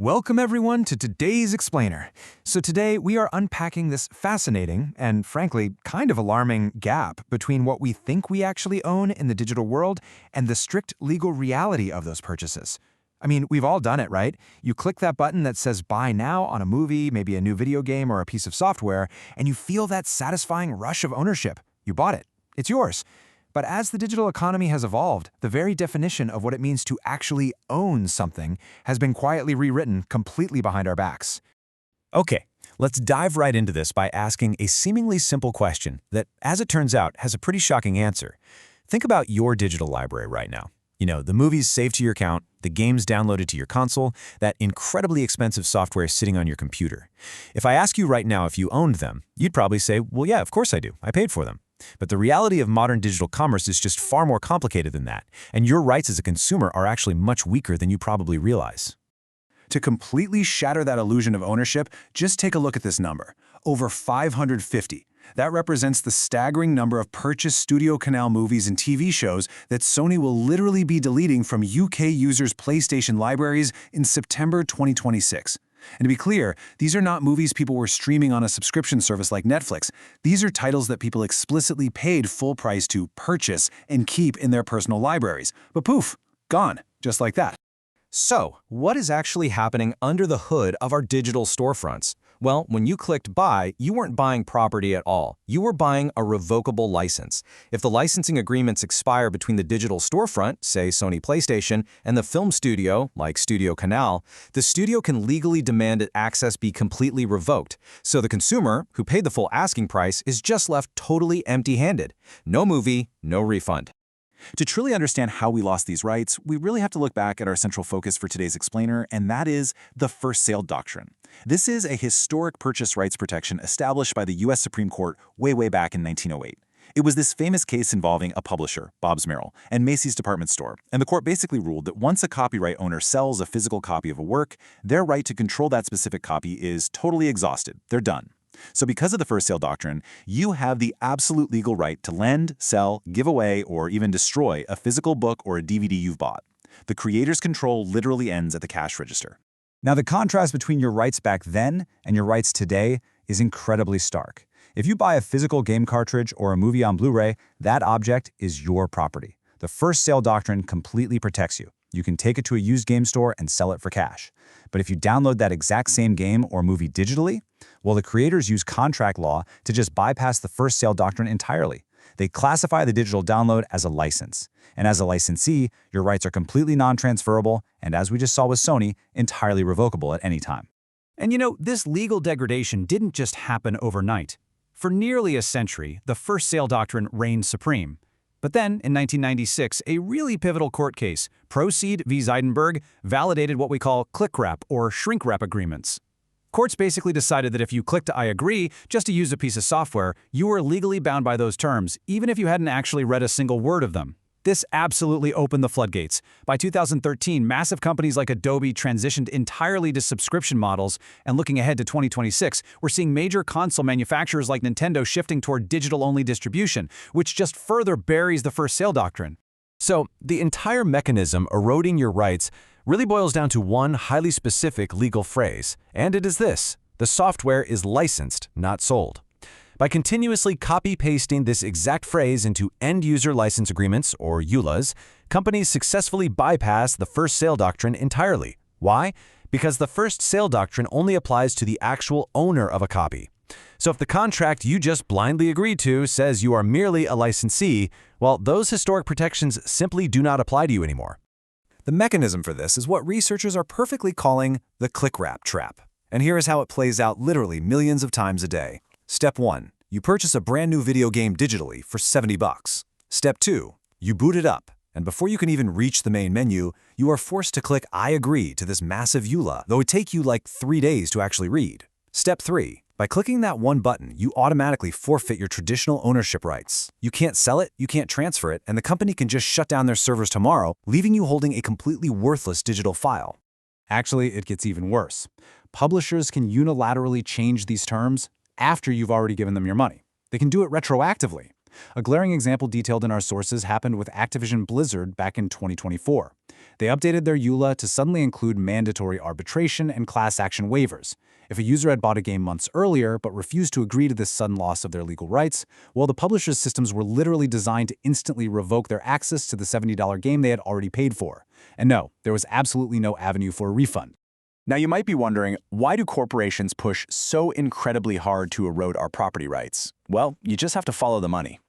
Welcome everyone to today's Explainer. So today we are unpacking this fascinating and frankly kind of alarming gap between what we think we actually own in the digital world and the strict legal reality of those purchases. I mean, we've all done it, right? You click that button that says buy now on a movie, maybe a new video game or a piece of software, and you feel that satisfying rush of ownership. You bought it. It's yours. But as the digital economy has evolved, the very definition of what it means to actually own something has been quietly rewritten completely behind our backs. Okay, let's dive right into this by asking a seemingly simple question that, as it turns out, has a pretty shocking answer. Think about your digital library right now. You know, the movies saved to your account, the games downloaded to your console, that incredibly expensive software sitting on your computer. If I ask you right now if you owned them, you'd probably say, well, yeah, of course I do. I paid for them. But the reality of modern digital commerce is just far more complicated than that, and your rights as a consumer are actually much weaker than you probably realize. To completely shatter that illusion of ownership, just take a look at this number. Over 550. That represents the staggering number of purchased Studio Canal movies and TV shows that Sony will literally be deleting from UK users' PlayStation libraries in September 2026. And to be clear, these are not movies people were streaming on a subscription service like Netflix. These are titles that people explicitly paid full price to purchase and keep in their personal libraries. But poof, gone, just like that. So, what is actually happening under the hood of our digital storefronts? Well, when you clicked buy, you weren't buying property at all. You were buying a revocable license. If the licensing agreements expire between the digital storefront, say Sony PlayStation, and the film studio, like Studio Canal, the studio can legally demand that access be completely revoked. So the consumer, who paid the full asking price, is just left totally empty-handed. No movie, no refund. To truly understand how we lost these rights, we really have to look back at our central focus for today's explainer, and that is the first sale doctrine. This is a historic purchase rights protection established by the U.S. Supreme Court way back in 1908. It was this famous case involving a publisher, Bobbs Merrill, and Macy's department store, and the court basically ruled that once a copyright owner sells a physical copy of a work, their right to control that specific copy is totally exhausted. They're done. So because of the first sale doctrine, you have the absolute legal right to lend, sell, give away, or even destroy a physical book or a DVD you've bought. The creator's control literally ends at the cash register. Now, the contrast between your rights back then and your rights today is incredibly stark. If you buy a physical game cartridge or a movie on Blu-ray, that object is your property. The first sale doctrine completely protects you. You can take it to a used game store and sell it for cash. But if you download that exact same game or movie digitally, well, the creators use contract law to just bypass the first sale doctrine entirely. They classify the digital download as a license. And as a licensee, your rights are completely non-transferable and, as we just saw with Sony, entirely revocable at any time. And you know, this legal degradation didn't just happen overnight. For nearly a century, the first sale doctrine reigned supreme. But then, in 1996, a really pivotal court case, Proceed v. Zeidenberg, validated what we call click-wrap or shrink-wrap agreements. Courts basically decided that if you clicked I agree just to use a piece of software, you were legally bound by those terms, even if you hadn't actually read a single word of them. This absolutely opened the floodgates. By 2013, massive companies like Adobe transitioned entirely to subscription models, and looking ahead to 2026, we're seeing major console manufacturers like Nintendo shifting toward digital-only distribution, which just further buries the first sale doctrine. So, the entire mechanism eroding your rights really boils down to one highly specific legal phrase, and it is this: the software is licensed, not sold. By continuously copy-pasting this exact phrase into end-user license agreements, or EULAs, companies successfully bypass the first sale doctrine entirely. Why? Because the first sale doctrine only applies to the actual owner of a copy. So if the contract you just blindly agreed to says you are merely a licensee, well, those historic protections simply do not apply to you anymore. The mechanism for this is what researchers are perfectly calling the click-wrap trap. And here is how it plays out literally millions of times a day. Step 1. You purchase a brand new video game digitally for $70. Step 2. You boot it up, and before you can even reach the main menu, you are forced to click I agree to this massive EULA, though it take you like 3 days to actually read. Step 3. By clicking that one button, you automatically forfeit your traditional ownership rights. You can't sell it, you can't transfer it, and the company can just shut down their servers tomorrow, leaving you holding a completely worthless digital file. Actually, it gets even worse. Publishers can unilaterally change these terms after you've already given them your money. They can do it retroactively. A glaring example detailed in our sources happened with Activision Blizzard back in 2024. They updated their EULA to suddenly include mandatory arbitration and class action waivers. If a user had bought a game months earlier but refused to agree to this sudden loss of their legal rights, well, the publisher's systems were literally designed to instantly revoke their access to the $70 game they had already paid for. And no, there was absolutely no avenue for a refund. Now you might be wondering, why do corporations push so incredibly hard to erode our property rights? Well, you just have to follow the money.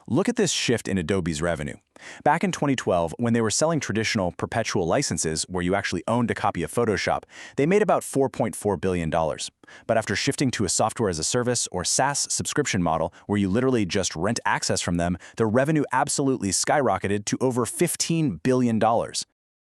Look at this shift in Adobe's revenue. Back in 2012, when they were selling traditional perpetual licenses where you actually owned a copy of Photoshop, they made about $4.4 billion. But after shifting to a software as a service or SaaS subscription model where you literally just rent access from them, their revenue absolutely skyrocketed to over $15 billion.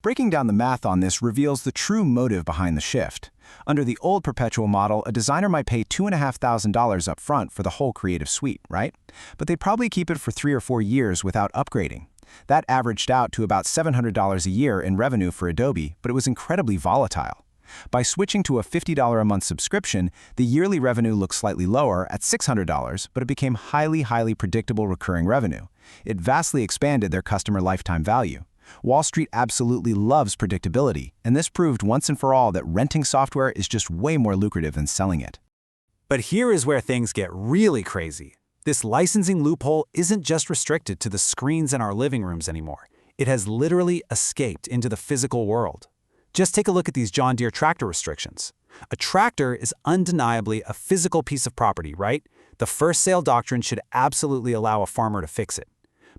Breaking down the math on this reveals the true motive behind the shift. Under the old perpetual model, a designer might pay $2,500 up front for the whole creative suite, right? But they'd probably keep it for 3 or 4 years without upgrading. That averaged out to about $700 a year in revenue for Adobe, but it was incredibly volatile. By switching to a $50 a month subscription, the yearly revenue looked slightly lower at $600, but it became highly predictable recurring revenue. It vastly expanded their customer lifetime value. Wall Street absolutely loves predictability, and this proved once and for all that renting software is just way more lucrative than selling it. But here is where things get really crazy. This licensing loophole isn't just restricted to the screens in our living rooms anymore. It has literally escaped into the physical world. Just take a look at these John Deere tractor restrictions. A tractor is undeniably a physical piece of property, right? The first sale doctrine should absolutely allow a farmer to fix it.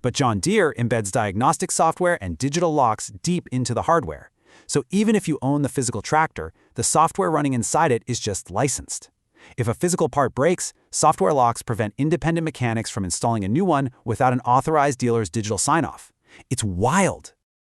But John Deere embeds diagnostic software and digital locks deep into the hardware. So even if you own the physical tractor, the software running inside it is just licensed. If a physical part breaks, software locks prevent independent mechanics from installing a new one without an authorized dealer's digital sign-off. It's wild.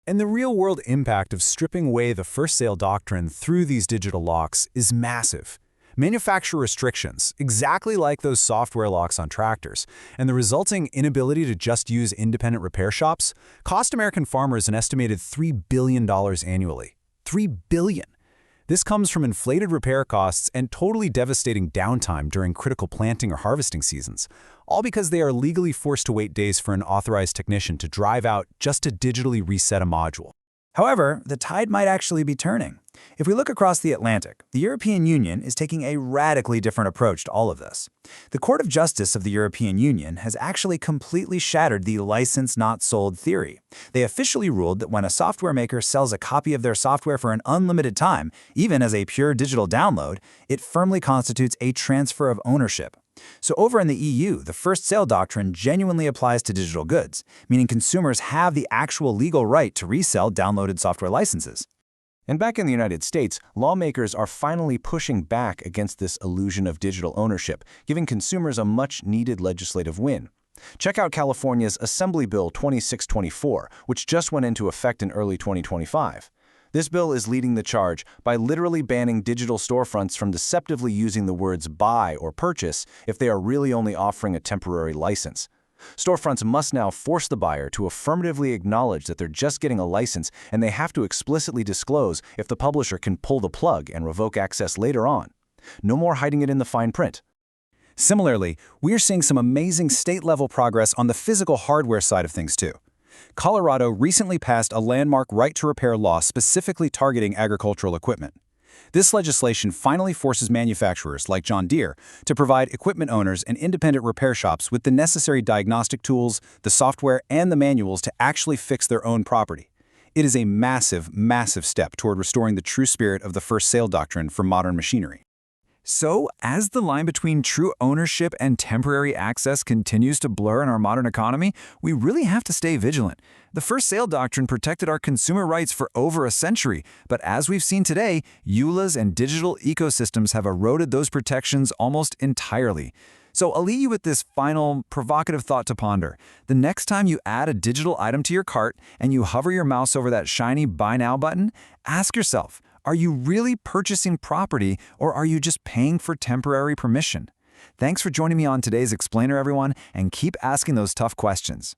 And the real-world impact of stripping away the first sale doctrine through these digital locks is massive. Manufacturer restrictions, exactly like those software locks on tractors, and the resulting inability to just use independent repair shops, cost American farmers an estimated $3 billion annually. $3 billion! This comes from inflated repair costs and totally devastating downtime during critical planting or harvesting seasons, all because they are legally forced to wait days for an authorized technician to drive out just to digitally reset a module. However, the tide might actually be turning. If we look across the Atlantic, the European Union is taking a radically different approach to all of this. The Court of Justice of the European Union has actually completely shattered the license not sold theory. They officially ruled that when a software maker sells a copy of their software for an unlimited time, even as a pure digital download, it firmly constitutes a transfer of ownership. So over in the EU, the first sale doctrine genuinely applies to digital goods, meaning consumers have the actual legal right to resell downloaded software licenses. And back in the United States, lawmakers are finally pushing back against this illusion of digital ownership, giving consumers a much-needed legislative win. Check out California's Assembly Bill 2624, which just went into effect in early 2025. This bill is leading the charge by literally banning digital storefronts from deceptively using the words buy or purchase if they are really only offering a temporary license. Storefronts must now force the buyer to affirmatively acknowledge that they're just getting a license, and they have to explicitly disclose if the publisher can pull the plug and revoke access later on. No more hiding it in the fine print. Similarly, we're seeing some amazing state-level progress on the physical hardware side of things too. Colorado recently passed a landmark right-to-repair law specifically targeting agricultural equipment. This legislation finally forces manufacturers like John Deere to provide equipment owners and independent repair shops with the necessary diagnostic tools, the software, and the manuals to actually fix their own property. It is a massive step toward restoring the true spirit of the first sale doctrine for modern machinery. So, as the line between true ownership and temporary access continues to blur in our modern economy, we really have to stay vigilant. The first sale doctrine protected our consumer rights for over a century, but as we've seen today, EULAs and digital ecosystems have eroded those protections almost entirely. So I'll leave you with this final, provocative thought to ponder. The next time you add a digital item to your cart and you hover your mouse over that shiny Buy Now button, ask yourself, are you really purchasing property, or are you just paying for temporary permission? Thanks for joining me on today's Explainer, everyone, and keep asking those tough questions.